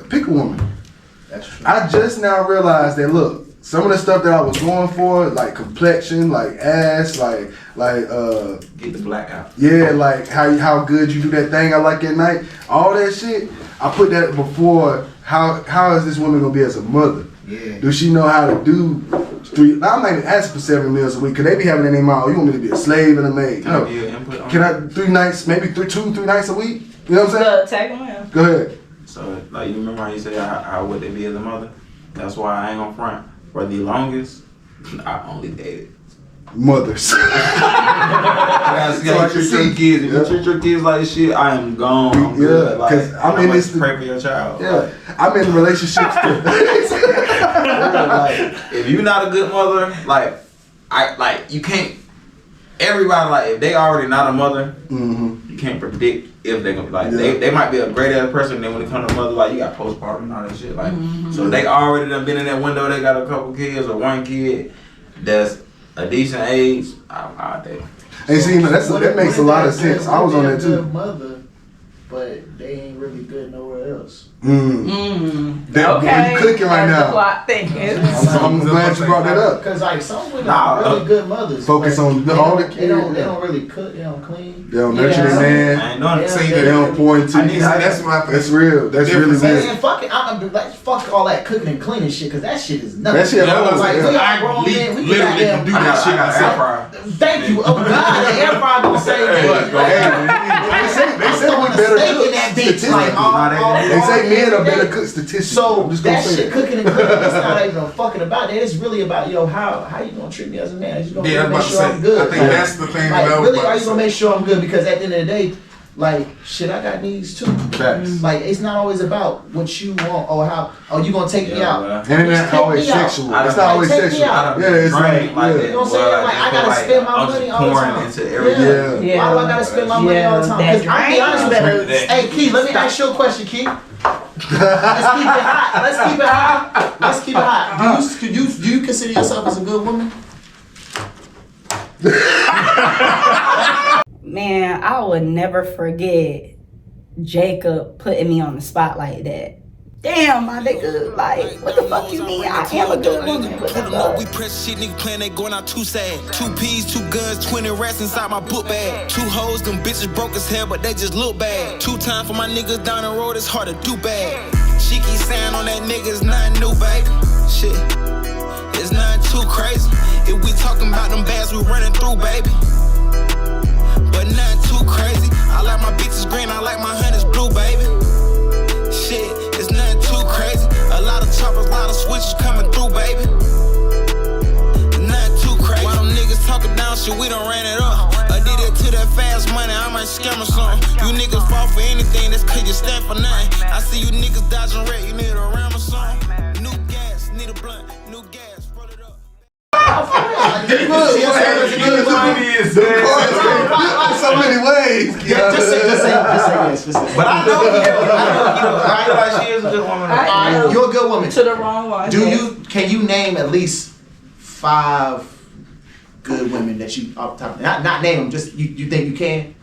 pick a woman. That's true. I just now realized that look, some of the stuff that I was going for, like complexion, like ass, like get the black out. Yeah, like how good you do that thing I like at night. All that shit, I put that before how is this woman gonna be as a mother? Yeah. Do she know how to do I'm not even asking for 7 meals a week, cause they be having that in their mind, oh, you want me to be a slave and a maid. No. Can I 3 nights, maybe 2-3 nights a week? You know what I'm saying? Tag them in. Go ahead. So like you remember how you said how would they be as a mother? That's why I ain't gonna front. For the longest, I only dated mothers. You gotta treat your kids. If you treat your kids like shit, I am gone. I'm good. Like, because I'm in this. Pray for your child. Yeah, like, I'm in relationships. Like, if you're not a good mother, you can't. Everybody like if they already not a mother, you can't predict if they're gonna be like they might be a great ass person. Then when it comes to mother, like you got postpartum and all that shit. Like so they already done been in that window. They got a couple kids or one kid that's a decent age. I'll date. And see, that makes a lot of sense. I was on that too. Mother, but they ain't really good nowhere else. Okay. You clicking right now. Plot thickens. I'm glad you brought that up. Cause like some women are really good mothers. Focus on all the kids. They don't really cook. They don't clean. They don't nurture their man. I ain't doing They don't pour into you. That's what I think. That's real. That's really real. And fuck it, fuck all that cooking and cleaning shit, cause that shit is nothing. That shit, like, we I all grown men, we literally can do that shit myself. Thank you. Oh God, the air fryer gonna save me. They say we better cooks. They say men are better cooks statistically. So that shit cooking and cleaning, it's not even fucking about that. It's really about how you gonna treat me as a man? You gonna make sure I'm good? I think that's the thing. Like really, are you gonna make sure I'm good? Because at the end of the day, like shit, I got needs too. Facts. Like it's not always about what you want or how. Oh, you gonna take me out? And it's not always sexual. It's not always sexual. Yeah, it's like you know what I'm saying? Like I gotta spend my money all the time. Yeah. Why do I gotta spend my money all the time? Because I'll be honest with you. Hey, Key, let me ask you a question, Key. Let's keep it hot. Do you consider yourself as a good woman? Man, I would never forget Jacob putting me on the spot like that. Damn, my nigga, like, what the fuck you mean? I am a good woman. What the fuck? We press shit, nigga playing, they going out too sad. 2 P's, 2 guns, 20 rats inside my book bag. 2 hoes, them bitches broke as hell, but they just look bad. 2 times for my niggas down the road, it's hard to do bad. She keep saying on that nigga, it's nothing new, baby. Shit, it's nothing too crazy. If we talking about them bags, we running through, baby. But nothing too crazy. I like my bitches green, I like my hunters blue, baby. Shit, it's nothing too crazy. A lot of choppers, a lot of switches coming through, baby. Nothing too crazy. While them niggas talking down shit, we done ran it up. I did it to that fast money, I might scam or something. You niggas fall for anything, that's cause you stand for nothing. I see you niggas dodging red, you need a ram or something. New gas, need a blunt, new gas, roll it up. So many ways. Just say yes. But I know I feel like she is a good woman. You're a good woman. To the wrong one. Can you name at least 5 good women that you off the top? Not name them. Just you think you can?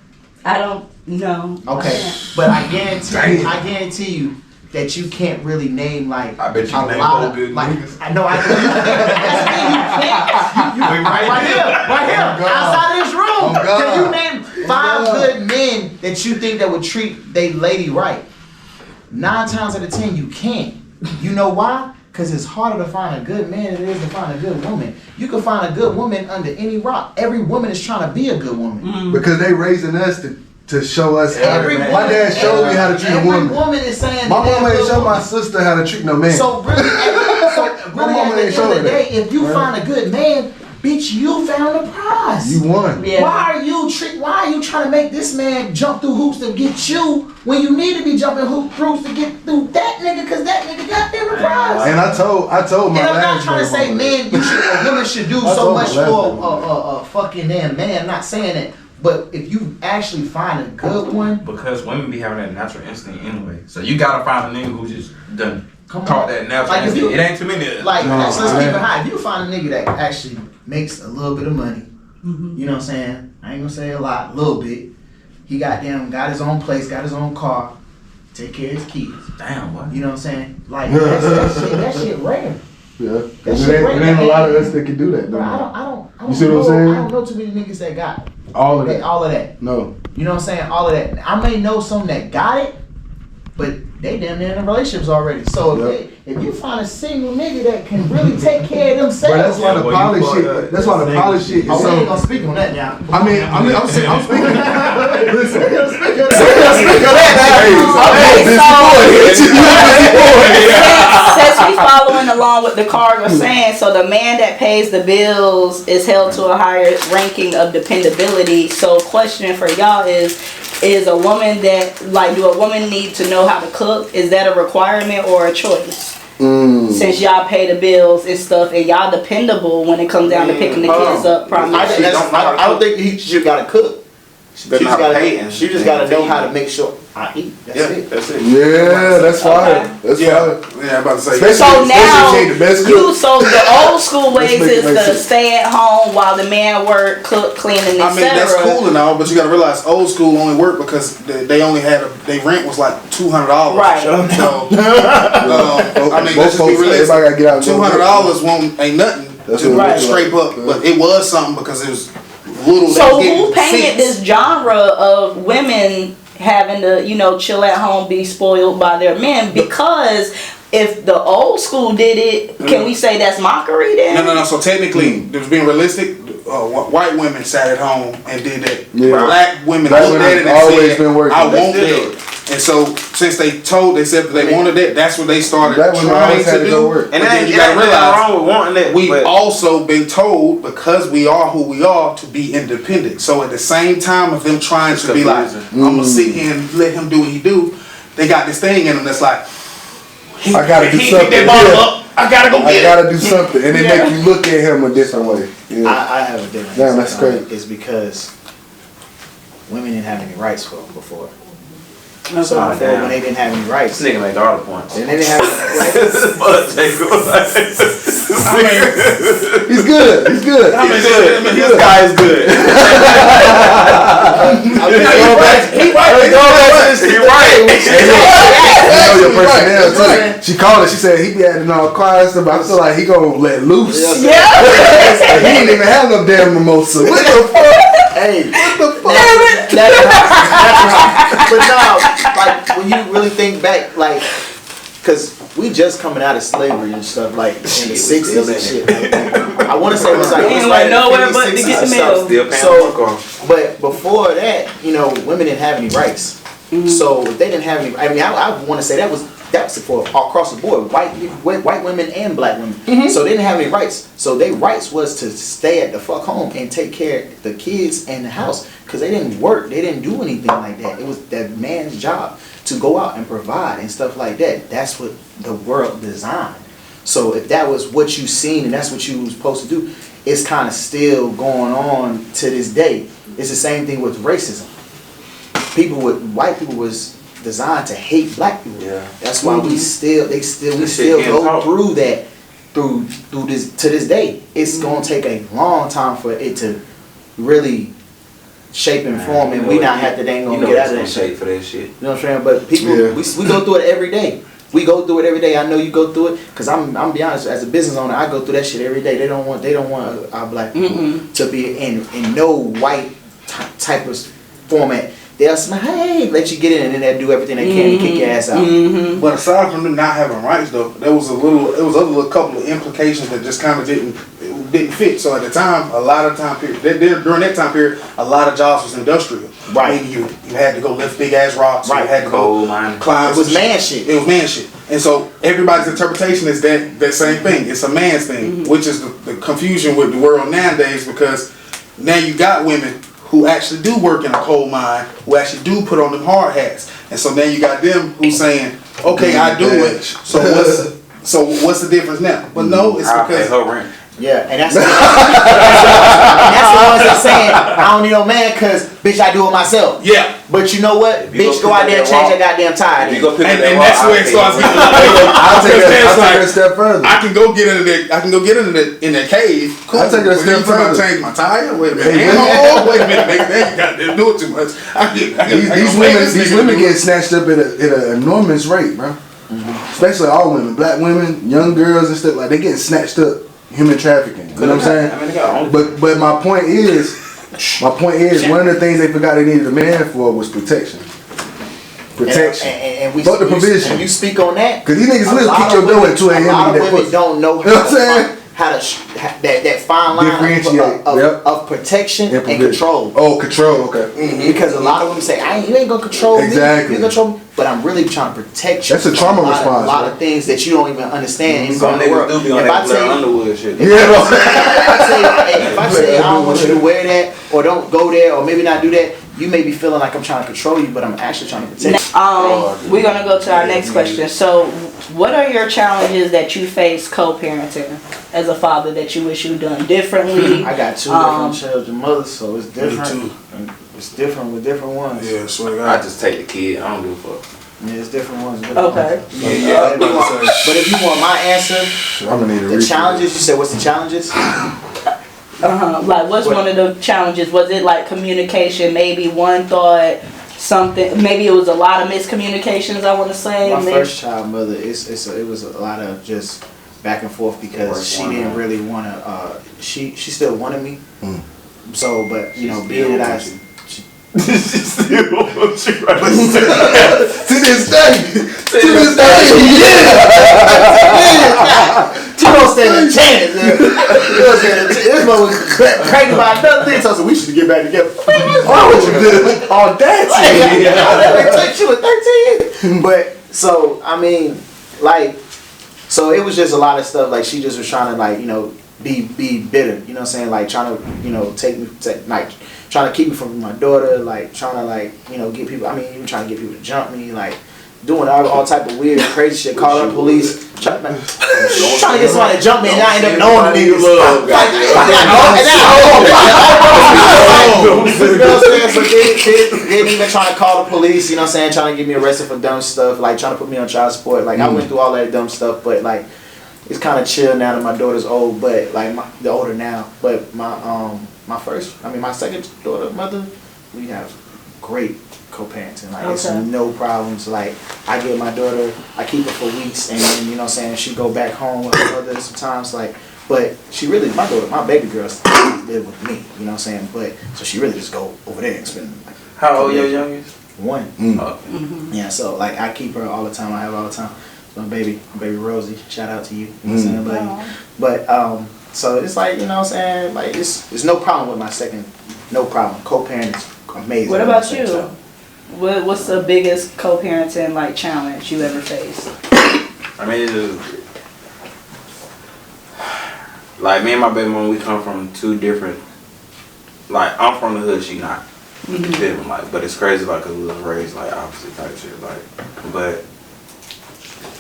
I don't know. Okay, but I guarantee you that you can't really name like I bet you a name lot 4 of good like. niggas. I know. Right here, outside of this room. Can you name 5 good men that you think that would treat they lady right? 9 times out of 10, you can't. You know why? Because it's harder to find a good man than it is to find a good woman. You can find a good woman under any rock. Every woman is trying to be a good woman. Because they raising us to show us how Every to. woman, My dad showed me how to treat a woman. Every woman is saying My that mama they're ain't a show good my woman. sister how to treat no man. So really, at mama the ain't end showing of the day, that. if you find a good man, bitch, you found a prize. You won. Yeah. Why are you trying to make this man jump through hoops to get you when you need to be jumping hoops to get through that nigga? Cause that nigga got them the prize. And I told my And I'm not last trying to say baby a woman should do I so told my much last for a fucking damn man. I'm not saying that. But if you actually find a good one, Because women be having that natural instinct anyway. So you gotta find a nigga who just done Come caught on. that natural Like, if instinct. you- It ain't too many of them. like No, let's keep man. it high. If you find a nigga that actually makes a little bit of money, you know what I'm saying? I ain't gonna say a lot, a little bit. He got his own place, got his own car. take care of his kids. Damn, what? You know what I'm saying? Like that shit rare. Yeah. That It shit ain't a lot of us that can do that. Bro, though. I don't You see what I'm know, saying? I don't know too many niggas that got All of that. all of that. No. You know what I'm saying? All of that. I may know some that got it, but they damn near in relationships already. So if you find a single nigga that can really take care of But themselves, that's why the poly shit. That's why the poly shit is oh, we ain't so. gonna speak on that now. I'm speaking. Listen. Since we following along with the card was saying, so the man that pays the bills is held to a higher ranking of dependability. So question for y'all is a woman that, like, do a woman need to know how to cook? Is that a requirement or a choice? Since y'all pay the bills and stuff, and y'all dependable when it comes down to picking the kids up, primarily. I don't think you gotta cook. She just gotta know how to make sure I eat. That's it. That's it. Yeah, that's fire. Okay. That's Yeah, fire. I'm about to say. Especially- So now, especially if she ain't the best you, cook. so the old school ways make it is make to sense. stay at home while the man work, cook, cleaning, etc. I mean, that's cool and all, but you gotta realize old school only worked because they only had their rent was like $200. Right. So, I mean, let's just be realistic. Everybody gotta get out. $200 ain't nothing That's to what Right. scrape up, but it was something because it was little. that So was getting who painted sense. this genre of women having to, chill at home, be spoiled by their men? Because if the old school did it, can we say that's mockery then? No. So technically, it was being realistic. White women sat at home and did that. Yeah. Black women Black looked at women it and always said, been working. "I They want still that." And so, since they said that they wanted that, that's what they started Black women trying always had to to do. go work. But And then you you gotta nothing realize wrong with wanting that. we've but also been told, because we are who we are, to be independent. So at the same time of them trying to be like, confusing. I'm gonna sit here and let him do what he do, they got this thing in them that's like, I gotta do he something. picked that bottle Yeah. up. I gotta go I get it. gotta do something, and it make you look at him a different way. Yeah. I have a different Damn, that's insight on it. crazy. It's because women didn't have any rights before. Okay. So before, when they didn't have any rights, this nigga made all the points. then they didn't have any rights. But take He's good. He's good. I mean, He's good. He's This good. guy is good. He right. You know your personnel Right. too. She called it. She said he be acting all quiet and stuff. But I feel like he gonna let loose. Yeah. Like, he ain't even have no damn mimosa. What the fuck? Hey, What the fuck? but no, like when you really think back, like, cause we just coming out of slavery and stuff, like in the '60s and shit. Like, I want to say it was like Ain't it was like right in the nowhere 50s, but to 60s get the and mail. stuff. Still paying So- for car. But before that, women didn't have any rights. So if they didn't have any, I mean, I want to say that was for across the board, white women and black women. So they didn't have any rights. So their rights was to stay at the fuck home and take care of the kids and the house, because they didn't work, they didn't do anything like that. It was that man's job to go out and provide and stuff like that. That's what the world designed. So if that was what you seen and that's what you was supposed to do, it's kind of still going on to this day. It's the same thing with racism. White people was designed to hate black people. Yeah. That's why we still That shit go getting taught. through that through this to this day. It's gonna take a long time for it to really shape and form, and we not have to dang gonna get out of that shit. shape for that shit. You know what I'm saying? But people, Yeah. we go through it every day. We go through it every day. I know you go through it, cause I'm be honest. As a business owner, I go through that shit every day. They don't want our black people to be in no white type of format. They'll smile, hey, let you get in, and then they'll do everything they can to kick your ass out. But aside from them not having rights, though, there was other couple of implications that just kind of didn't fit. So at the time, a lot of time period, during that time period, a lot of jobs was industrial. Right. I mean, you had to go lift big ass rocks. Right. You had to Coal go mining. climb. It was some man shit. It was man shit. And so everybody's interpretation is that same thing. It's a man's thing, which is the confusion with the world nowadays, because now you got women who actually do work in a coal mine, who actually do put on them hard hats. And so now you got them who's saying, okay, I do it. So what's the difference now? But no, it's I pay because her rent. Yeah, and that's the ones that saying I don't need no man because bitch I do it myself. Yeah. But you know what? you Bitch go go out pick there and up change that that goddamn tire. If you go pick up And that that's wall, where it starts getting like, I'll take because it a step further. I can go get into the, I can go get into the in the cave. Cool. I'll take it a But step you talking about further. change my tire. Wait a minute. Hey, Wait a minute. Nigga, you got to do it too much. These women get snatched up at an enormous rate, bro. Especially all women, black women, young girls and stuff like they getting snatched up, human trafficking. You know what I'm saying? I mean, they got But my point is, one of the things they forgot they needed a man for was protection. Protection. And we But the provision. When you speak on that, Cause these niggas a will lot kick of your door women- at 2 a.m. A lot and of eat that women pussy. don't know You know what I'm saying? that fine line Differentiate, of, yep. of protection and provision. control. Oh, control. Okay. Because a lot of women say, you ain't gonna control Exactly. me. You control me. But I'm really trying to protect you. That's a from trauma a lot response, Of, a lot right? of things that you don't even understand in Some the niggas world. do be on If that I Blair tell you, Underwood shit. Yeah. No. if I say I don't want you to wear that or don't go there or maybe not do that, you may be feeling like I'm trying to control you, but I'm actually trying to protect you. We're gonna go to our next question. So, what are your challenges that you face co-parenting as a father that you wish you'd done differently? I got two different children mothers, so it's different. too. And it's different with different ones. Yeah, swear to I God. just take the kid. I don't give a fuck. Yeah, it's different ones. Okay. But if you want my answer, I'm gonna need a the challenges, you said what's the challenges? Like, what's one of the challenges? Was it like communication? Maybe one thought something. Maybe it was a lot of miscommunications. I want to say. My Maybe- first child mother, it was a lot of just back and forth because she didn't really want to. She still wanted me. So, but you know, being that I. To this day, Timo stand a chance. This one was cranking by another thing, so I said we should get back together. Oh, that's It took you at 13. But so I mean, like, so it was just a lot of stuff. Like she just was trying to like be bitter. You know what I'm saying? Like trying to trying to keep me from my daughter. Like trying to get people. I mean, even trying to get people to jump me. Like doing all type of weird crazy shit. Calling the police. Trying to get somebody to jump me and I end up knowing the niggas. You know what I'm saying? So they didn't even trying to call the police, you know what I'm saying? Trying to get me arrested for dumb stuff, like trying to put me on child support. Like I went through all that dumb stuff, but like it's kind of chill now that my daughter's old, but like they're older now. But my second daughter, mother, we have great co-parenting. Like it's no problems. Like I get my daughter, I keep her for weeks, and then you know what I'm saying, she go back home with her mother sometimes. Like, but she really, my daughter, my baby girl, live with me. You know what I'm saying? But so she really just go over there and spend. Like, How old your youngest? 1. Yeah, so like I keep her all the time. I have her all the time. My baby Rosie. Shout out to you. You know what I'm saying? I love you. But so it's like, you know what I'm saying? Like it's no problem with my second. No problem. Co-parent is amazing. What about you? What's the biggest co-parenting like challenge you ever faced? I mean, it's just, like me and my baby mom, we come from two different. Like I'm from the hood, she not. You feel me? Like, but it's crazy, like, 'cause we was raised like opposite type shit, like. But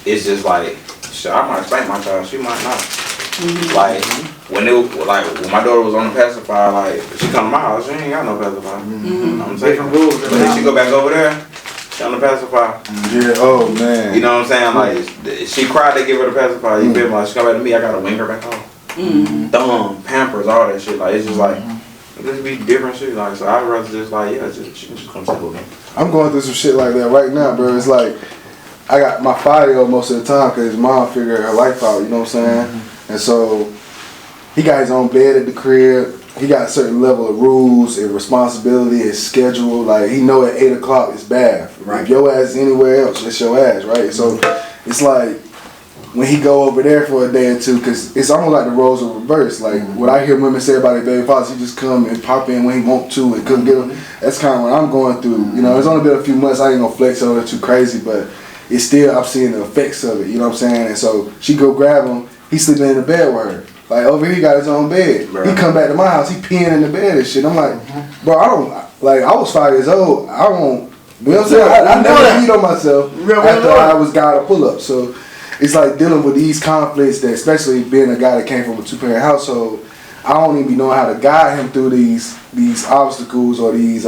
it's just like, shit, I might spank my child, she might not. Like when my daughter was on the pacifier, like she come to my house, she ain't got no pacifier. You know what I'm saying? Different rules. But if she go back over there, she on the pacifier. Yeah. Oh man. You know what I'm saying? Like she cried, they give her the pacifier. You feel me? Like she come back to me, I gotta wing her back home. Thumb, Pampers, all that shit. Like it's just like it just be different shit. Like so, I'd rather just like she can just come sit with me. I'm going through some shit like that right now, bro. It's like I got my 5-year-old most of the time because his mom figured her life out. You know what I'm saying? And so he got his own bed at the crib. He got a certain level of rules and responsibility, his schedule. Like he know at 8 o'clock it's bath. Right. If your ass is anywhere else, it's your ass, right? So it's like when he go over there for a day or two, because it's almost like the roles are reversed. Like what I hear women say about their baby fathers, he just come and pop in when he want to and couldn't get him. That's kind of what I'm going through. You know, it's only been a few months. I ain't gonna flex over it too crazy, but it's still I'm seeing the effects of it. You know what I'm saying? And so she go grab him. He sleeping in the bed with her. Like over here, he got his own bed. Right. He come back to my house, he peeing in the bed and shit. I'm like, bro, I don't like. I was 5 years old. I won't. You know what I'm saying? I never beat on myself after I was got a pull up. So it's like dealing with these conflicts that, especially being a guy that came from a 2-parent household, I don't even know how to guide him through these obstacles or these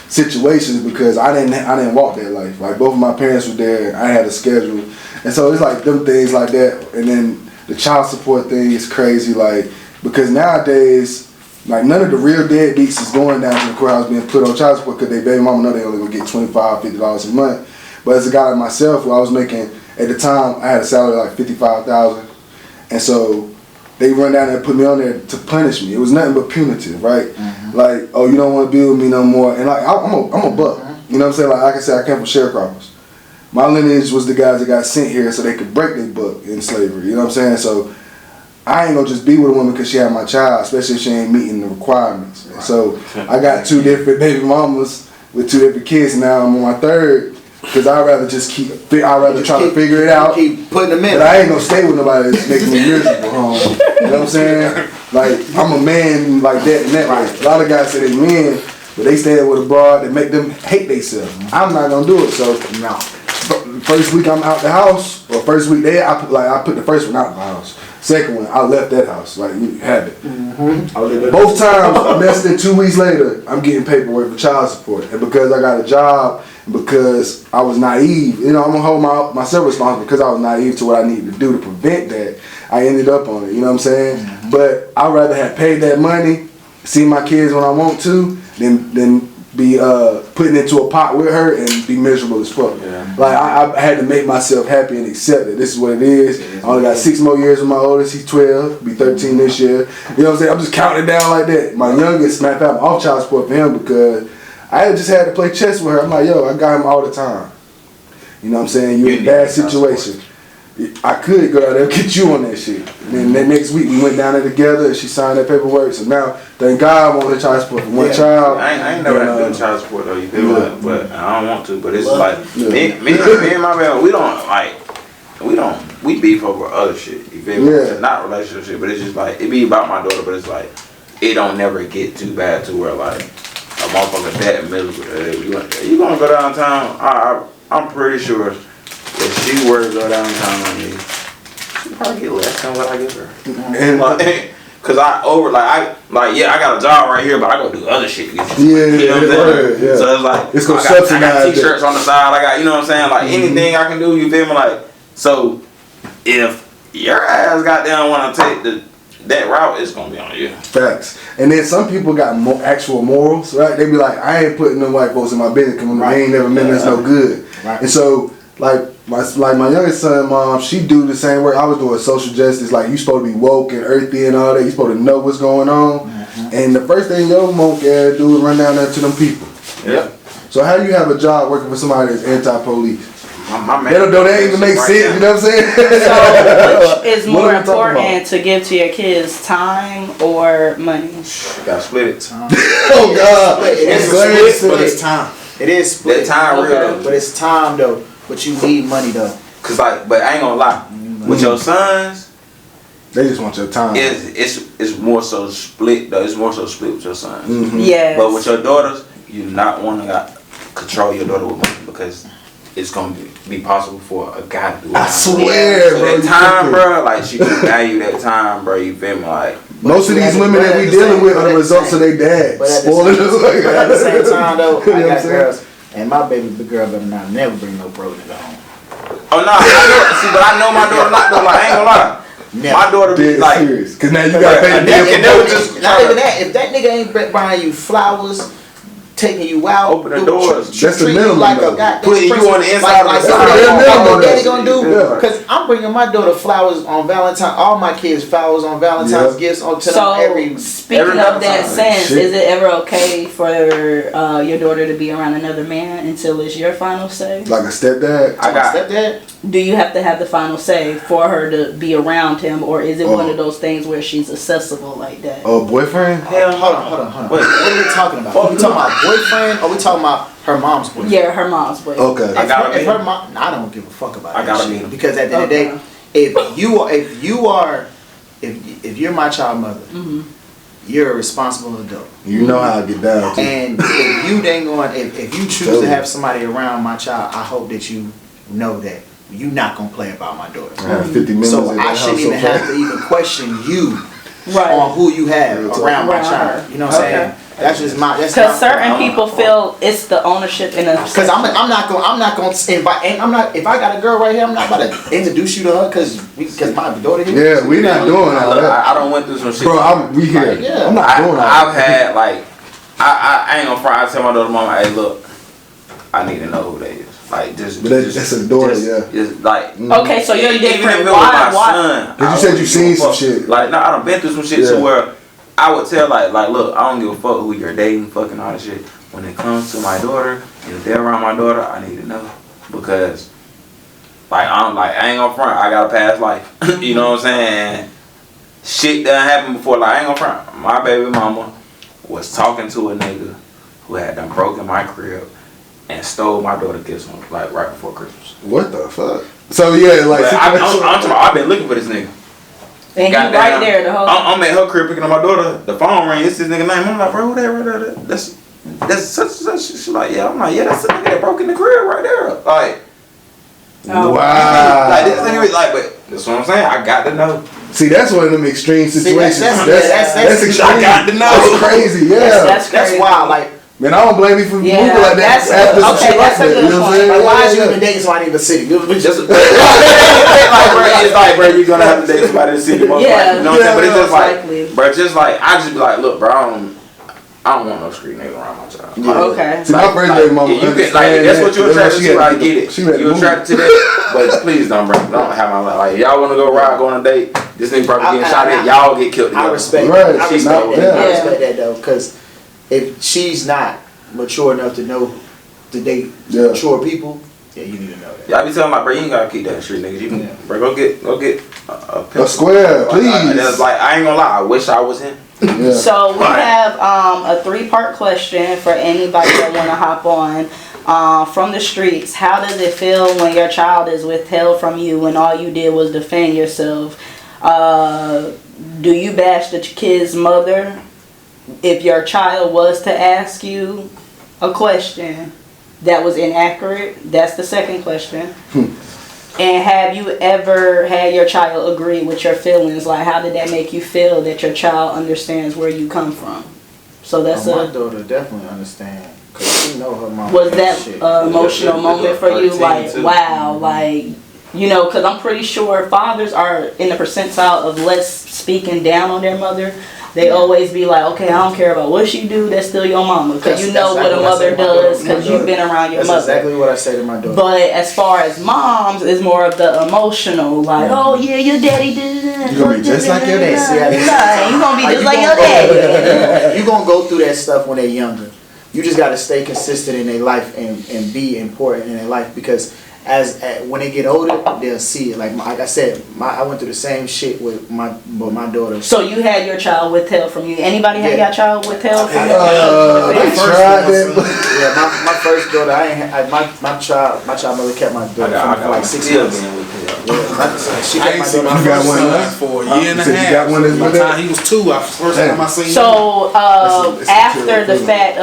situations because I didn't walk that life. Like both of my parents were there, I had a schedule, and so it's like them things like that. And then the child support thing is crazy, like because nowadays, like none of the real deadbeats is going down to the courthouse being put on child support because they baby mama know they only gonna get $25, $50 a month. But as a guy like myself, who I was making at the time, I had a salary like $55,000, and so they run down there and put me on there to punish me. It was nothing but punitive, right? Like, oh, you don't want to be with me no more, and like I'm a buck. You know what I'm saying? Like I said, I came from sharecroppers. My lineage was the guys that got sent here so they could break their buck in slavery. You know what I'm saying? So I ain't gonna just be with a woman because she had my child, especially if she ain't meeting the requirements. Right. So I got 2 different baby mamas with 2 different kids. Now I'm on my 3rd because I'd rather try to figure it out. Keep putting them in. But I ain't gonna stay with nobody that's making me miserable. You know what I'm saying? Like I'm a man like that and that. Right. A lot of guys say they men, but they stay with a broad that make them hate themselves. I'm not gonna do it. So no. First week I'm out the house, or first week there, I put the first one out the house. Second one, I left that house. Like you had it. Both times, less than 2 weeks later, I'm getting paperwork for child support, and because I got a job, and because I was naive, you know, I'm gonna hold myself responsible because I was naive to what I needed to do to prevent that. I ended up on it. You know what I'm saying? But I'd rather have paid that money, see my kids when I want to, than be putting into a pot with her and be miserable as fuck. Yeah. Like I had to make myself happy and accept that this is what it is. I only got 6 more years with my oldest. He's 12, be 13 this year. You know what I'm saying? I'm just counting it down like that. My youngest, matter of fact, I'm off child support for him because I just had to play chess with her. I'm like, yo, I got him all the time. You know what I'm saying? You're in a bad situation. I could go out there and get you on that shit. And then that next week we went down there together and she signed that paperwork. So now, thank God I want her child support for one child. I ain't never had to do child support though, you feel me? But I don't want to. But it's like, me and my man, we beef over other shit, you feel me? It's not relationship shit, but it's just like, it be about my daughter, but it's like, it don't never get too bad to where like, a motherfucker that miserable. You gonna go downtown? I'm pretty sure if she were to go downtown on me, she'd probably get less than what I give her. Cause I got a job right here, but I go do other shit. You know what I'm saying? Yeah. So it's like, it's gonna I got t-shirts on the side. I got, you know what I'm saying? Like anything I can do, you feel me? Like, so if your ass goddamn want to take that route, it's gonna be on you. Facts. And then some people got actual morals, right? They be like, I ain't putting them white folks in my business because they ain't never meant us no good. Right. And so, like my youngest son, mom, she do the same work. I was doing social justice. Like you supposed to be woke and earthy and all that. You supposed to know what's going on. And the first thing your moke ass do is run down there to them people. Yeah. So how do you have a job working for somebody that's anti-police? My man, that even make sense. You know what I'm saying? So which is more important to give to your kids, time or money? You gotta split it. Oh God. It's split, but it's time. It is split. That time real, but it's time though. But you need money though. Cause like, but I ain't gonna lie. With your sons, they just want your time. It's more so split though. It's more so split with your sons. Yes. But with your daughters, you not want to control your daughter with money because it's gonna be possible for a guy to do it. I swear, so bro. That time, bro, like she can value that time, bro. You feel me? Like most of these women that we dealing with are the results of their dad. But at the same time, though, I got girls, and my baby girl better not never bring no bro nigga home. Oh no, but I know my daughter not though. Like I ain't gonna lie. Never. My daughter be like serious, cause now you gotta pay the bill. Not even that. If that nigga ain't buying you flowers, taking you out, open the doors. That's the minimum. Like a goddamn putting you on the inside like of the side. what daddy gonna do? Because I'm bringing my daughter flowers on Valentine's. All my kids flowers on Valentine's gifts on to them every. Speaking of that sense, is it ever okay for your daughter to be around another man until it's your final say? Like a stepdad? I got stepdad. Do you have to have the final say for her to be around him, or is it one of those things where she's accessible like that? Oh, boyfriend? Hold on. Wait, what are we talking about? Are we talking about boyfriend, or are we talking about her mom's boyfriend? Yeah, her mom's boyfriend. Okay. If her mom, I don't give a fuck about that. I gotta shit. meet him. Because at the end of the day, if you're my child mother, you're a responsible adult. You know how I get down too. And if you choose to have somebody around my child, I hope that you know that you not gonna play about my daughter. I have 50 members So in I that shouldn't house even so have far. to even question you Right. on who you have Real talk. around my Around child. her. You know what I'm Okay. saying? That's just my. That's Because my, certain people feel it's the ownership in a. Because I'm not gonna invite. And I'm not. If I got a girl right here, I'm not about to introduce you to her because my daughter here. Yeah, we not doing all Look, that. I don't went through some shit. Bro, we here. Like, Yeah. I'm not doing all I've that. had like, I ain't gonna front. I tell my daughter, mama, hey, look, I need to know who they is. Like, just. But that's his daughter, yeah. Just like. Okay, so you're Even if different. it was Why? my Why? son. 'Cause you I said wouldn't you seen give a some fuck. shit. Like, no, I done been through some shit Yeah. to where I would tell like, look, I don't give a fuck who you're dating, fucking all that shit. When it comes to my daughter, if they're around my daughter, I need to know because, like, I ain't gonna front. I got a past life. You know what I'm saying? Shit done happened before. Like, I ain't gonna front. My baby mama was talking to a nigga who had done broken my crib and stole my daughter kids like right before Christmas. What the fuck? So yeah, like But I'm talking about, I've been looking for this nigga. And you right there the whole. I'm at her crib picking up my daughter. The phone ring. It's this nigga name. I'm like, bro, who that? That's such and such. She's like, yeah. I'm like, yeah, that's the nigga that broke in the crib right there. Like, Oh. wow. like this nigga, like, but that's what I'm saying. I got to know. See, that's one of them extreme situations. that's extreme. I got to know. That's crazy. Yeah. That's That's crazy. why. Like, Man, I don't blame you for Yeah, moving like that that's- after some okay, shit like that's a that. good You know what I'm point. saying? like why is you Yeah, even dating somebody in the city? We just Like, bro, it's like, bro, you're gonna have to date somebody in the city. Most Yeah. likely, you know what I'm saying? But it's just Most like, likely. bro, just like, I just be like, look, bro, I don't want no street nigga around my child. Yeah. Okay. See, my first baby mama you can, like, understand that's that. what you're That's why attracted she to. had I to- get it. she had to You're move. attracted to that, but please don't have my life. Like, y'all want to go ride, go on a date. This nigga probably getting shot at. Y'all get killed together. I respect. Right. I She's respect not- that. I yeah. respect that though, because if she's not mature enough to know to date Yeah. mature people, yeah, you need to know that. Y'all be telling like, bro, you ain't gotta keep that street niggas. You can, Yeah. bro, go get a pencil. A square, Like, please. that's like, I ain't gonna lie. I wish I was him. Yeah. So we Right. have a 3-part question for anybody that want to hop on. From the streets, how does it feel when your child is withheld from you when all you did was defend yourself? Do you bash the kid's mother if your child was to ask you a question that was inaccurate? That's the second question. And have you ever had your child agree with your feelings? Like, how did that make you feel that your child understands where you come from? So that's my a. daughter definitely understand because she know her mom. Was that shit. an emotional moment for you? 13 Like, too. wow, like, you know, because I'm pretty sure fathers are in the percentile of less speaking down on their mother. They always be like, okay, I don't care about what she do, that's still your mama. Because you know what a mother does because you've been around your That's mother. exactly what I say to my daughter. But as far as moms, it's more of the emotional, like, oh yeah, your daddy did that. You gonna be just like your daddy. You gonna be Like, just you like your gonna daddy. You're gonna go through that stuff when they're younger. You just gotta stay consistent in their life and be important in their life because when they get older, they'll see it. Like I said, I went through the same shit with my daughter. So you had your child withheld from you. Anybody had Yeah. your child withheld from you? They tried that. Yeah, my first daughter, my child mother kept my daughter for like 6 months. She I kept ain't my seen daughter. my You got first one son left? for a Huh? year and You a said you half. got one that's By with the that? time he was 2, first time I seen him. So Listen, after the chill. fact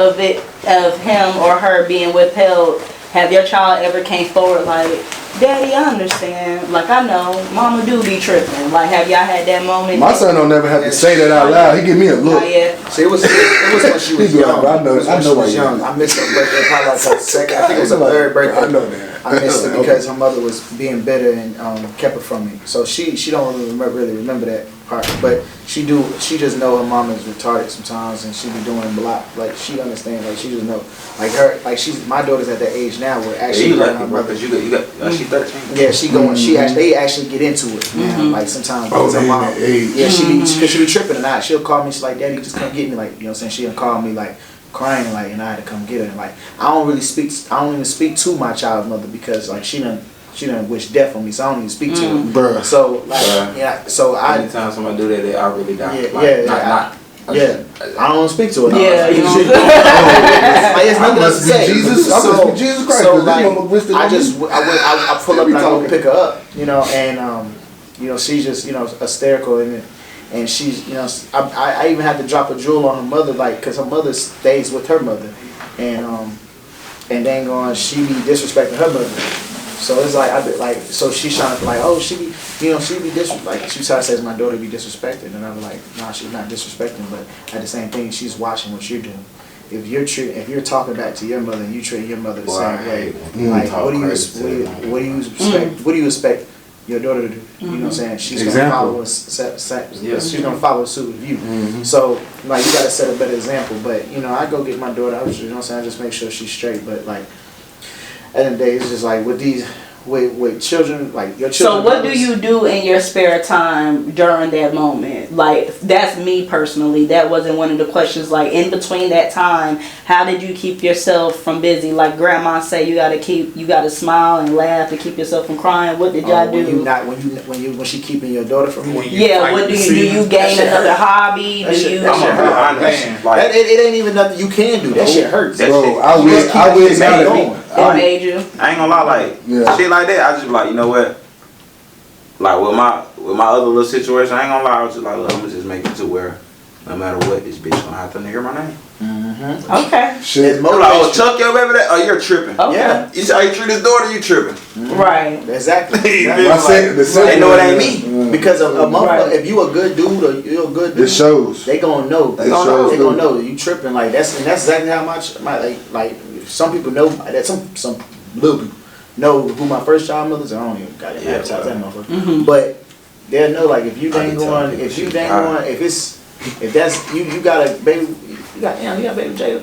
of him or her being withheld, have your child ever came forward like, Daddy, I understand. Like, I know, Mama do be tripping. Like, have y'all had that moment? My son don't never have to say that out loud. He give me a look. Not yet. See, it was when she was He be like, young. I know- It was I when know she why was you young. do. I missed her birthday probably like her second. I think it was her third birthday. I know that. I missed it because her mother was being bitter and kept it from me. So she don't really remember that part. But she just know her mom is retarded sometimes and she be doing a lot. Like she understands. Like she just know. Like her. Like my daughter's at that age now where Yeah, actually. you her lucky, bro, mother- because you got she 13. Yeah, she going. They actually get into it. Man. Like sometimes. Oh, because her they in mom. that age. Yeah, she be tripping and she'll call me. She's like, Daddy, just come get me. Like, you know what I'm saying? She'll call me like crying like, and I had to come get her. And like, I don't even speak to my child's mother because like she done wish death on me, so I don't even speak to her. Bruh. So like, Bruh. yeah, so Anytime somebody do that, I really die. Yeah, Like, yeah, I don't speak to her. Yeah, you Like, know. there's nothing else to say. I must be Jesus Christ, So 'cause this like, mama wished it I on just, me. I pull up Every and I go talking. pick her up, you know, and you know, she's just, you know, hysterical and she's, you know, I even had to drop a jewel on her mother, like, cause her mother stays with her mother, and dang on, she be disrespecting her mother. So it's like so she's trying to like, oh, she be like she tries to say my daughter be disrespected, and I'm like, nah, she's not disrespecting, but at the same thing, she's watching what you're doing. If you're talking back to your mother and you treat your mother the same way, like what do you expect your daughter to do? You know what I'm saying? She's gonna follow she's gonna follow suit with you. So like you gotta set a better example. But I go get my daughter. I just make sure she's straight. But like at the end of the day, it's just like with these. With children, like your children. So what do you do in your spare time during that moment? Like, that's me personally. That wasn't one of the questions. Like, in between that time, how did you keep yourself from busy? Like grandma say, you gotta smile and laugh to keep yourself from crying. What did y'all do? When she keeping your daughter from you? Yeah, what do you do? You gain another hobby? That shit hurt. It ain't even nothing you can do. That shit hurts. Bro, I wish It made you. I ain't gonna lie, like shit like that. I just be like, you know what? Like with my other little situation, I ain't gonna lie. I was just like, look, I'm gonna just make it to where no matter what, this bitch gonna have to hear my name. Okay. Shit. Like, oh, Chuck your baby that? Oh, you're tripping. Okay. Yeah. You see how you treat his daughter? You tripping. Right. Exactly. They know it ain't me. Because a motherfucker, if you a good dude or you're a good dude, it shows. They gonna know. They gonna know that you tripping. Like that's exactly how my like some people know that some little people know who my first child mother is. I don't even got to advertise that motherfucker. But they'll know like if that's you got a baby. You got baby Jada.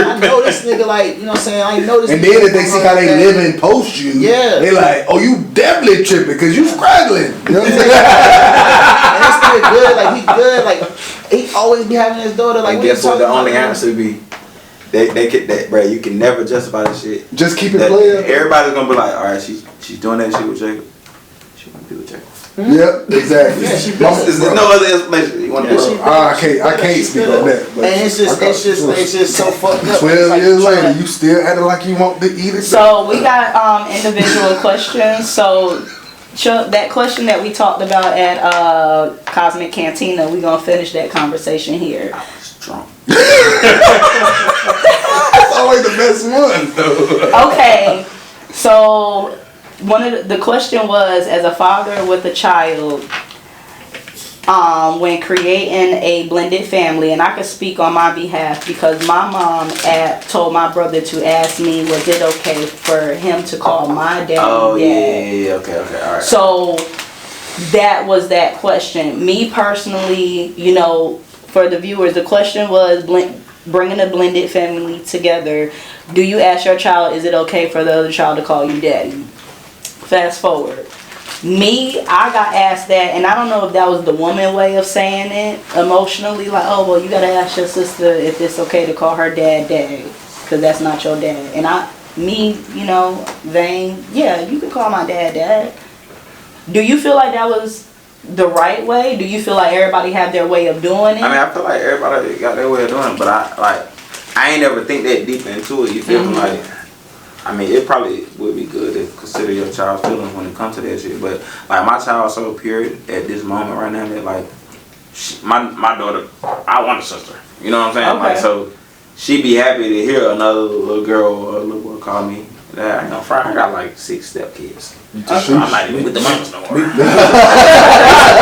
I know this nigga like, you know what I'm saying? I know this. And then if they see how they live and post you, they like, oh, you definitely tripping because you struggling. You know what I'm saying? And this nigga good, like he good, like he always be having his daughter. Like, and guess what? The only answer be, they get that, bro. You can never justify that shit. Just keep it playing. Everybody's gonna be like, all right, she's doing that shit with Jacob. She wanna be with Jacob. Yep, exactly. There's no other explanation. You want to do it? I can't speak on that. But and it's just so fucked up. 12 years later, you still acting like you want to eat it. So we got individual questions. So Chuck, that question that we talked about at Cosmic Cantina, we gonna finish that conversation here. I was drunk. That's always the best one, though. Okay, so. One of the question was, as a father with a child, when creating a blended family, and I can speak on my behalf because my mom told my brother to ask me, was it okay for him to call my dad? Oh yeah, okay, all right. So that was that question. Me personally, for the viewers, the question was bringing a blended family together. Do you ask your child, is it okay for the other child to call you daddy? Fast forward. Me, I got asked that, and I don't know if that was the woman way of saying it emotionally, like, oh, well, you gotta ask your sister if it's okay to call her dad, because that's not your dad. And vain, yeah, you can call my dad. Do you feel like that was the right way? Do you feel like everybody have their way of doing it? I mean, I feel like everybody got their way of doing it, but I ain't ever think that deep into it. You feel me? Like, I mean, it probably would be good to consider your child's feelings when it comes to that shit. But like my child's so pure at this moment right now that like my daughter, I want a sister. You know what I'm saying? Okay. Like so, she be happy to hear another little girl or a little boy call me. I got like 6 stepkids. I'm not even with the moms no more. I'm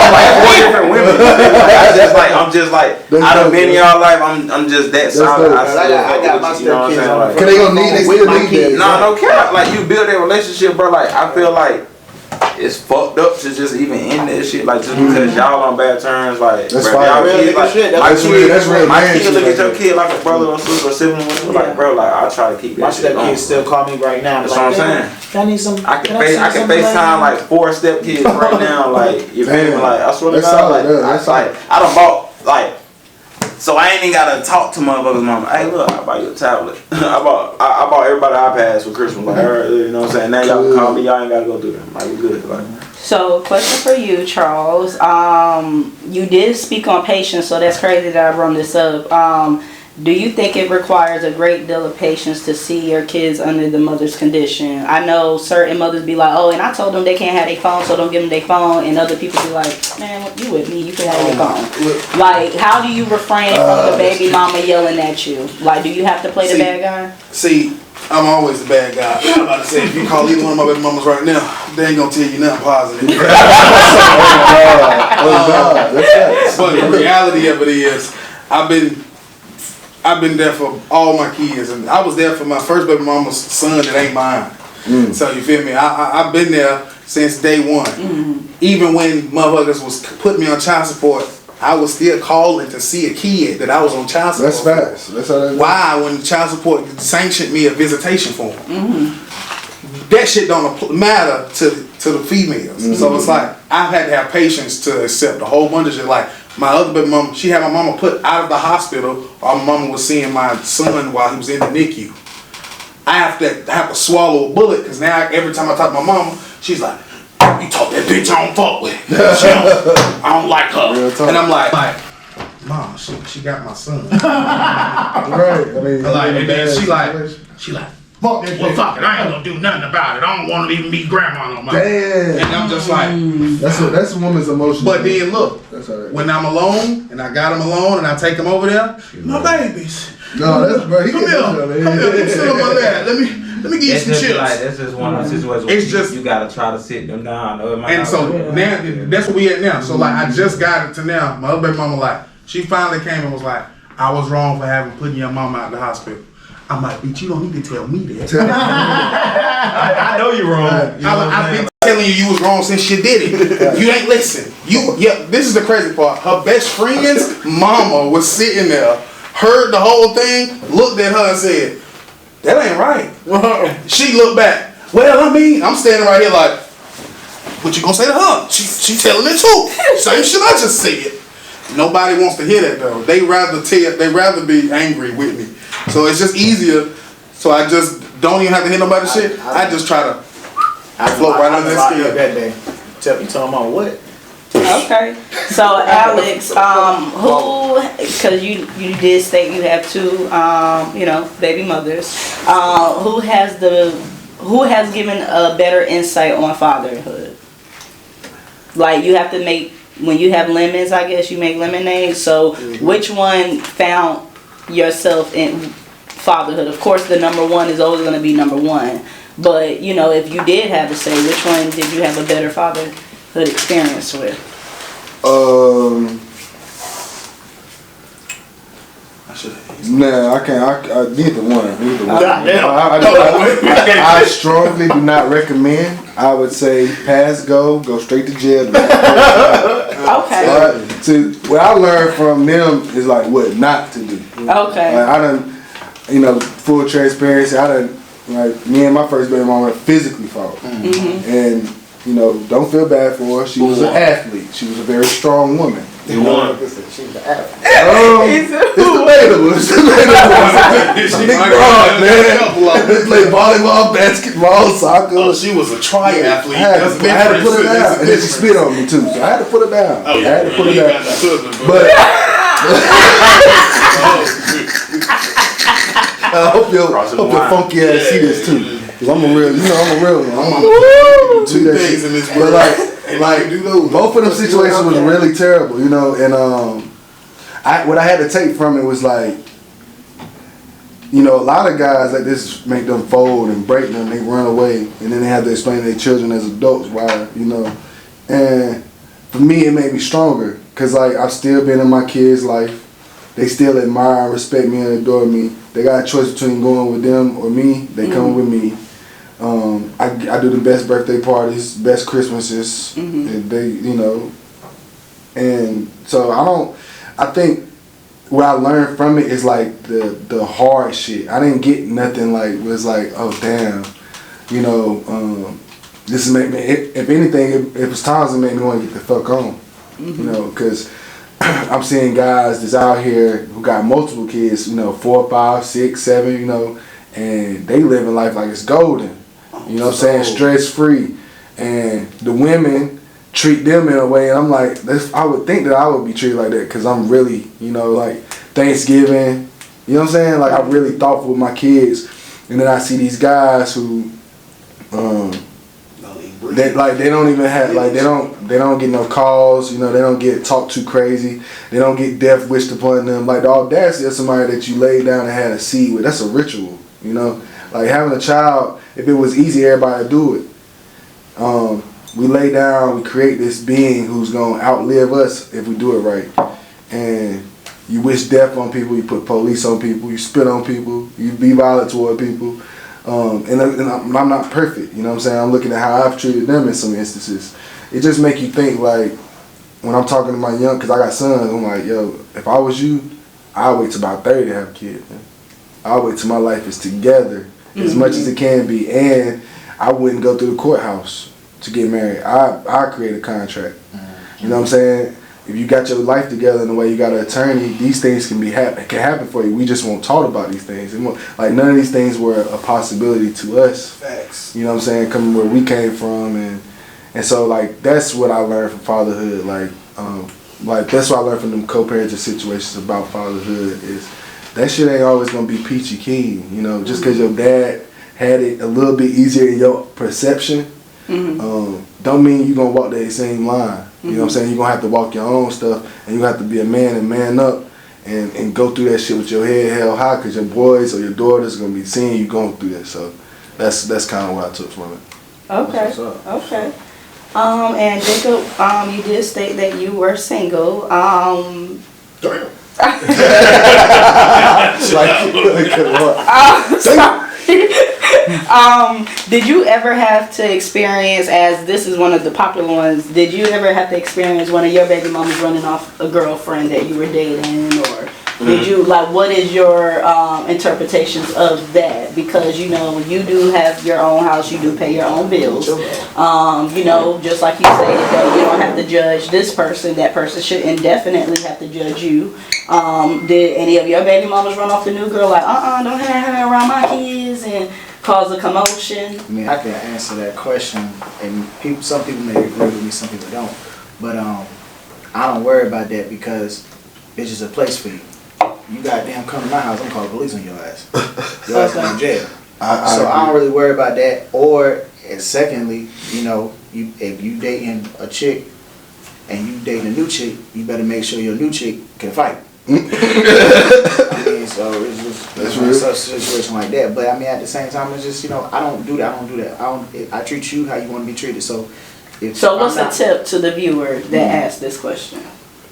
like 4 different women. I'm just like I done been in y'all life. I'm just that solid. I got my stepkids on. Cause they gonna need, they still need that. No cap. Like you build that relationship, bro. Like I feel like it's fucked up to just even end that shit. Like just because y'all on bad terms, like that's bro, y'all kids, like that's real. My kid look at your kid like a brother or sister or sibling. Like bro, like I try to keep my that shit going. My stepkids still call me right now. That's what I'm saying. I need some. I can FaceTime like 4 stepkids right now. Like you feel me? Like I swear to God, like I done bought like. So I ain't even gotta talk to motherfuckers' mama. Hey, look, I bought you a tablet. I bought everybody iPads for Christmas. Like, you know what I'm saying? Now y'all can call me. Y'all ain't gotta go through that. Might be good. Like. So, question for you, Charles. You did speak on patience, so that's crazy that I brought this up. Do you think it requires a great deal of patience to see your kids under the mother's condition? I know certain mothers be like, oh, and I told them they can't have their phone, so don't give them their phone. And other people be like, man, you with me, you can have your phone. Like, how do you refrain from the baby mama yelling at you? Like, do you have to play the bad guy? See, I'm always the bad guy. I'm about to say, if you call either one of my baby mamas right now, they ain't gonna tell you nothing positive. But the reality of it is, I've been there for all my kids, and I was there for my first baby mama's son that ain't mine. So you feel me? I've been there since day one. Even when motherfuckers was putting me on child support, I was still calling to see a kid that I was on child support. That's facts. That's how that. Why, when child support sanctioned me a visitation form? That shit don't matter to the females. So it's like I've had to have patience to accept a whole bunch of shit. Like my other baby mama, she had my mama put out of the hospital while my mama was seeing my son while he was in the NICU. I have to swallow a bullet because now every time I talk to my mama, she's like, "You talk that bitch I don't fuck with. I don't like her." And I'm like, "Mom, she got my son." Right. I mean, And then she like, "Fuck that shit. Fuck it. I ain't gonna do nothing about it. I don't want to even meet grandma no more." Damn. And I'm just like, That's a woman's emotion. but then look, That's how that. when I'm alone and I got him alone and I take him over there, my babies. No, that's bro. He Come can here, do that, come here, sit on my lap. Let me give you It's some just chips. like that's just one of the situations. It's where just- you gotta try to sit them down. Or it might And not so work. now that's where we at now. So like I just got it to now. My other baby mama like, she finally came and was like, "I was wrong for having putting your mama out the hospital." I'm like, "Bitch, you don't need to tell me that." I know you're wrong. I've been telling you was wrong since you did it. You ain't listen. This is the crazy part. Her best friend's mama was sitting there, heard the whole thing, looked at her and said, "That ain't right." She looked back. Well, I mean, I'm standing right here like, what you gonna say to her? She telling the truth. Same shit I just said. Nobody wants to hear that though. They rather be angry with me. So it's just easier. So I just don't even have to hear nobody's shit. I just try to float right under their skin. that day. You talking about what? Okay, so Alex, who? Because you did state you have two, baby mothers. Who has given a better insight on fatherhood? Like you have to make when you have lemons, I guess you make lemonade. So which one found yourself in fatherhood? Of course, the number one is always going to be number one. But if you did have to say, which one did you have a better fatherhood experience with? Nah, I can't. I neither one. Goddamn. I strongly do not recommend. I would say pass go straight to jail. Okay. So what I learned from them is like what not to do. Okay. Like I done, full transparency. I done, like me and my first baby mama physically fought, and don't feel bad for her. She was an athlete. She was a very strong woman. She was the athlete. It's debatable. It's debatable. Big broad, man. They play volleyball, basketball, soccer. Oh, she was a triathlete. I had to put her down, and then she spit on me too. So I had to put her down. Oh, I had to put her down. But I hope your funky ass see this too. Cause I'm a real, I'm a real one. Woo! Two days in this, but like both of them situations was really terrible, and what I had to take from it was like, a lot of guys like this make them fold and break them, they run away, and then they have to explain to their children as adults why, and for me it made me stronger, cause like I've still been in my kids' life, they still admire and respect me and adore me, they got a choice between going with them or me, they come with me. I do the best birthday parties, best Christmases, and they, and so I think what I learned from it is like the hard shit. I didn't get nothing like, was like, oh damn, this make me, if anything, it was times that made me want to get the fuck on, cause I'm seeing guys that's out here who got multiple kids, 4, 5, 6, 7, and they living life like it's golden. Stress free, and the women treat them in a way, and I'm like, I would think that I would be treated like that, cause I'm really, like Thanksgiving, like I'm really thoughtful with my kids, and then I see these guys who, they don't even have, like they don't get no calls, they don't get talked too crazy, they don't get death wished upon them, like the audacity of somebody that you laid down and had a seed with, that's a ritual, Like having a child, if it was easy, everybody would do it. We lay down, we create this being who's gonna outlive us if we do it right. And you wish death on people, you put police on people, you spit on people, you be violent toward people. And I'm not perfect, you know what I'm saying? I'm looking at how I've treated them in some instances. It just make you think, like, when I'm talking to my young, because I got sons, I'm like, yo, if I was you, I'll wait till about 30 to have a kid, man. I'll wait till my life is together as much as it can be. And I wouldn't go through the courthouse to get married. I create a contract. You know what I'm saying? If you got your life together in the way you got an attorney, these things can happen for you. We just won't talk about these things. Like none of these things were a possibility to us. Facts. You know what I'm saying? Coming where we came from, and so like that's what I learned from fatherhood. Like that's what I learned from them co-parenting situations about fatherhood is that shit ain't always gonna be peachy keen. You know, just because your dad had it a little bit easier in your perception, don't mean you gonna walk that same line. You know what I'm saying? You're gonna have to walk your own stuff, and you have to be a man and man up and go through that shit with your head held high, because your boys or your daughters are gonna be seeing you going through that. So that's kind of what I took from it. Okay. And Jacob, you did state that you were single. Did you ever have to experience, as this is one of the popular ones, did you ever have to experience one of your baby mamas running off a girlfriend that you were dating, or did you, like, what is your interpretations of that? Because, you know, you do have your own house, you do pay your own bills. You know, just like you said, that you don't have to judge this person, that person should indefinitely have to judge you. Did any of your baby mamas run off the new girl, like, don't have her around my kids, and cause a commotion? I mean, I can answer that question, and some people may agree with me, some people don't. But I don't worry about that because it's just a place for you. You goddamn come to my house, I'm calling police on your ass. Your ass going to jail. I don't really worry about that. Or, and secondly, you know, if you dating a chick and you dating a new chick, you better make sure your new chick can fight. I mean, so it's just such a situation like that. But I mean, at the same time, it's just, you know, I don't do that. I treat you how you want to be treated. So what's the tip to the viewer that asked this question?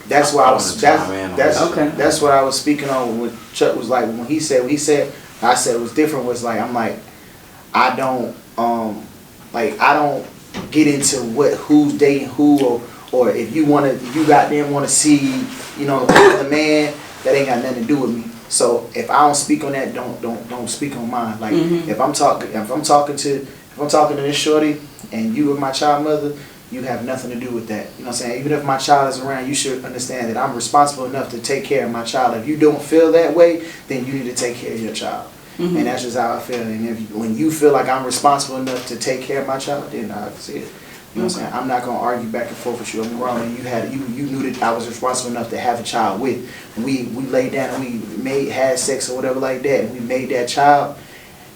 That's why that's what I was speaking on. What Chuck was like when he said I said it was different. Was like, I'm like, I don't get into who's dating who, or if you goddamn want to see, you know, the man, that ain't got nothing to do with me. So if I don't speak on that, don't speak on mine. Like if I'm talking to this shorty and you were my child mother, you have nothing to do with that. You know what I'm saying? Even if my child is around, you should understand that I'm responsible enough to take care of my child. If you don't feel that way, then you need to take care of your child. And that's just how I feel. And when you feel like I'm responsible enough to take care of my child, then I see it. You know what I'm saying? I'm not gonna argue back and forth with you. I'm grown, and you knew that I was responsible enough to have a child with. And we laid down and we had sex or whatever like that, and we made that child.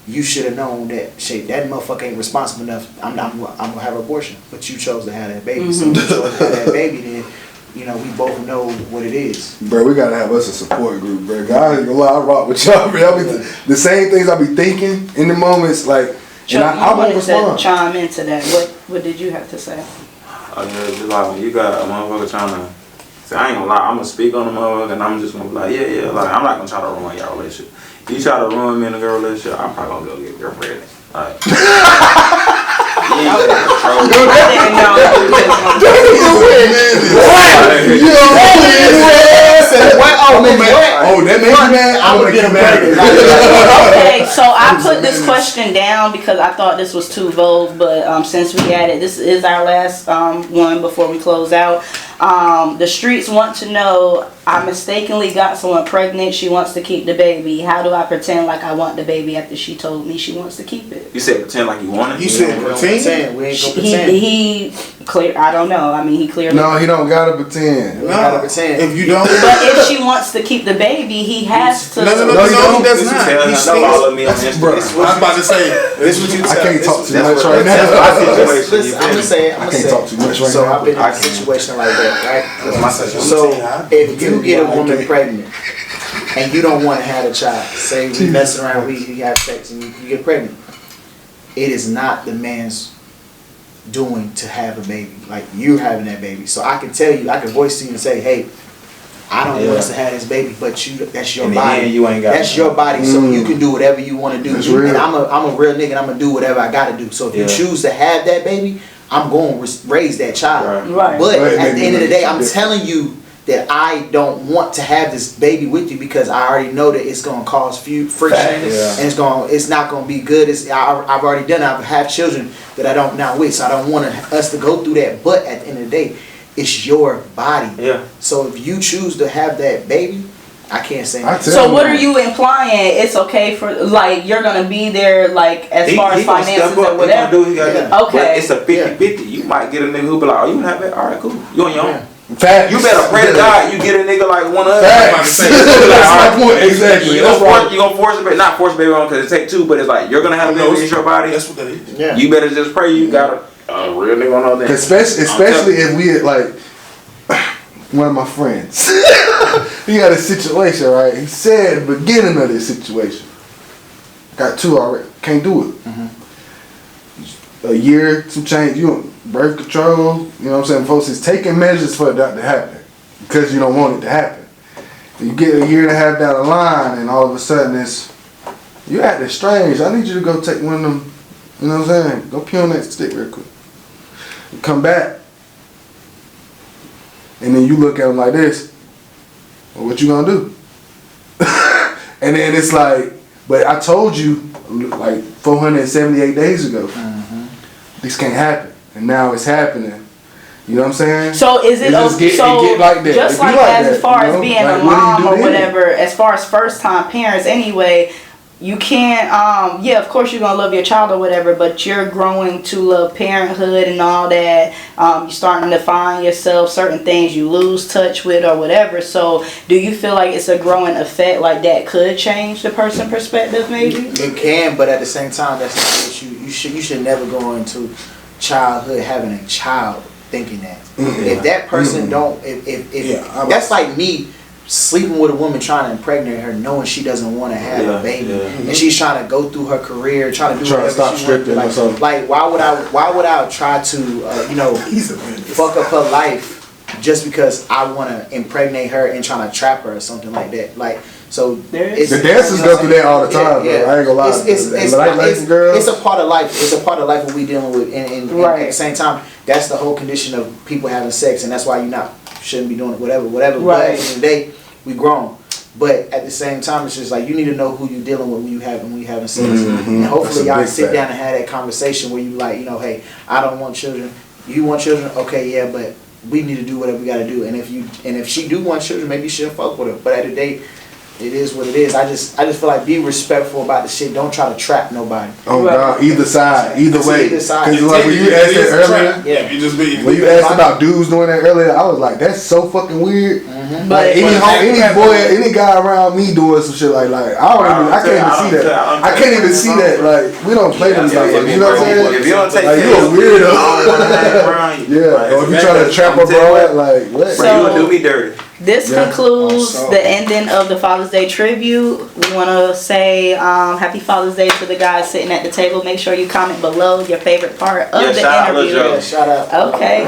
You should have known that shit. That motherfucker ain't responsible enough. I'm gonna have an abortion, but you chose to have that baby. So you chose to have that baby. Then, you know, we both know what it is. Bro, we gotta have us a support group, bro. I ain't gonna lie, I rock with y'all, bro. The same things I be thinking in the moments, like. Chuck, and I won't respond. To chime into that. What did you have to say? Just like when you got a motherfucker trying to say, I ain't gonna lie, I'm gonna speak on the motherfucker and I'm just gonna be like, yeah, like I'm not gonna try to ruin y'all relationship. If you try to ruin me and a girl relationship, I'm probably gonna go get a girlfriend. Like, you ain't gonna control me. I didn't know. That made you mad? I'm gonna get mad. Okay, so I put this question down because I thought this was too vogue, but since we had it, this is our last one before we close out. The streets want to know, I mistakenly got someone pregnant, she wants to keep the baby. How do I pretend like I want the baby after she told me she wants to keep it? You said pretend like you want it? You said pretend? We ain't gonna pretend. He clear, I don't know. I mean, he clearly. No, he don't gotta pretend. We gotta pretend. If you don't. But if she wants to keep the baby, he has to. No, he does You not. tell He her stays. follow me on Instagram. I was about to say, this what you tell. I can't talk too That's much what- right that's now. my situation. Listen, I'm just saying. I can't talk too much right So now. I've been in I a can't. situation like that, right? That's my situation. So if you get a woman pregnant and you don't want to have a child. Say we mess around, we have sex, and you get pregnant. It is not the man's doing to have a baby. Like, you're having that baby. So I can tell you, I can voice to you and say, hey, I don't want us to have this baby, but that's your body. You ain't got that's your body, so you can do whatever you want to do. That's real. And I'm a real nigga, and I'm gonna do whatever I gotta do. So if you choose to have that baby, I'm going to raise that child. Right. But at the end of the day, I'm telling you that I don't want to have this baby with you because I already know that it's gonna cause friction, and it's not gonna be good. I've already done it. I have children that I don't now with, so I don't want us to go through that. But at the end of the day, it's your body. Yeah. So if you choose to have that baby, I can't say that. So what are you implying? It's okay for, like, you're gonna be there, like, as far as finances or whatever? Okay. But it's a 50-50. You might get a nigga who be like, oh, you have it? All right, cool. You on your own. Facts. You better pray to God you get a nigga like one of us. Facts. That's my point. Exactly. You're gonna force a baby, not force a baby on because it take two, but it's like you're gonna have a baby in your body. That's what that is. Yeah. You better just pray you got a real nigga on all that. Especially if we like one of my friends. He had a situation, right? He said at the beginning of this situation, got two already, can't do it. A year, some change, you on birth control, you know what I'm saying? Folks is taking measures for that to happen because you don't want it to happen. You get a year and a half down the line and all of a sudden you acting strange. I need you to go take one of them, you know what I'm saying? Go pee on that stick real quick. You come back and then you look at them like this. Well, what you gonna do? And then it's like, but I told you like 478 days ago, this can't happen, and now it's happening. You know what I'm saying? So is it get like that. Just like as far as being a mom or whatever, as far as first time parents anyway, you can't of course you're gonna love your child or whatever, but you're growing to love parenthood and all that. You're starting to find yourself certain things you lose touch with or whatever. So do you feel like it's a growing effect like that could change the person's perspective maybe? It can, but at the same time that's not what you should never go into childhood having a child thinking that. If that person don't that's like me sleeping with a woman trying to impregnate her knowing she doesn't want to have a baby and she's trying to go through her career trying to do whatever she wants to do. Like why would I try to fuck up her life just because I want to impregnate her and trying to trap her or something like that? Like, so the dancers go through that all the time. Yeah. I ain't gonna lie. It's a part of life. It's a part of life what we dealing with, and at the same time, that's the whole condition of people having sex, and that's why shouldn't be doing it. Whatever. Right. But at the end of the day, we grown. But at the same time, it's just like you need to know who you're dealing with when you having sex, and hopefully y'all sit down and have that conversation where you like, hey, I don't want children. You want children? Okay, yeah, but we need to do whatever we got to do. And if she do want children, maybe you shouldn't fuck with her. But at the day, it is what it is. I just feel like be respectful about the shit. Don't try to trap nobody. Oh God, either side, either way. Because like when you asked that earlier, when you asked about dudes doing that earlier, I was like, that's so fucking weird. Like any guy around me doing some shit like I can't even see that. I can't even see that. Like we don't play them like that. You know what I'm saying? If you don't take like you a weirdo. Yeah. Or if you try to trap a bro, like what? You gonna do me dirty. This concludes the ending of the Father's Day tribute. We want to say happy Father's Day to the guys sitting at the table. Make sure you comment below your favorite part of the interview. Shout out. Okay.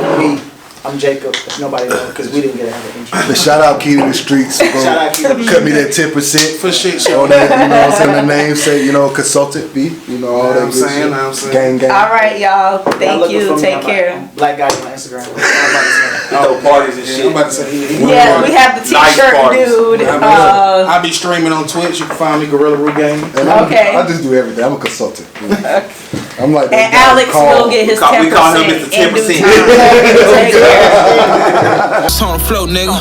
I'm Jacob, if nobody knows, because we didn't get to have an intro. The shout out Key to the Streets. Shout out Key to the Cut me that 10% for shit. On that, you know what I'm saying? The name say, consultant fee, all that good shit. Gang. All right, y'all. Thank you. Take care. Black guy on Instagram. Parties and shit. I'm about to say. Yeah, we have the t-shirt dude. I be streaming on Twitch. You can find me Gorilla Root Game. Okay. I just do everything. I'm a consultant. I'm like and Alex will get his 10%. We call him Mr. 10%. It's on the float, nigga.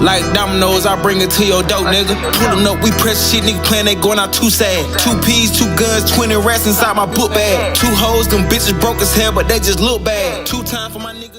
Like dominoes, I bring it to your dope, nigga. Pulling up, we press shit, nigga playing, they going out too sad. 2 P's, 2 guns, 20 rats inside my book bag. 2 hoes, them bitches broke as hell, but they just look bad. 2 times for my niggas.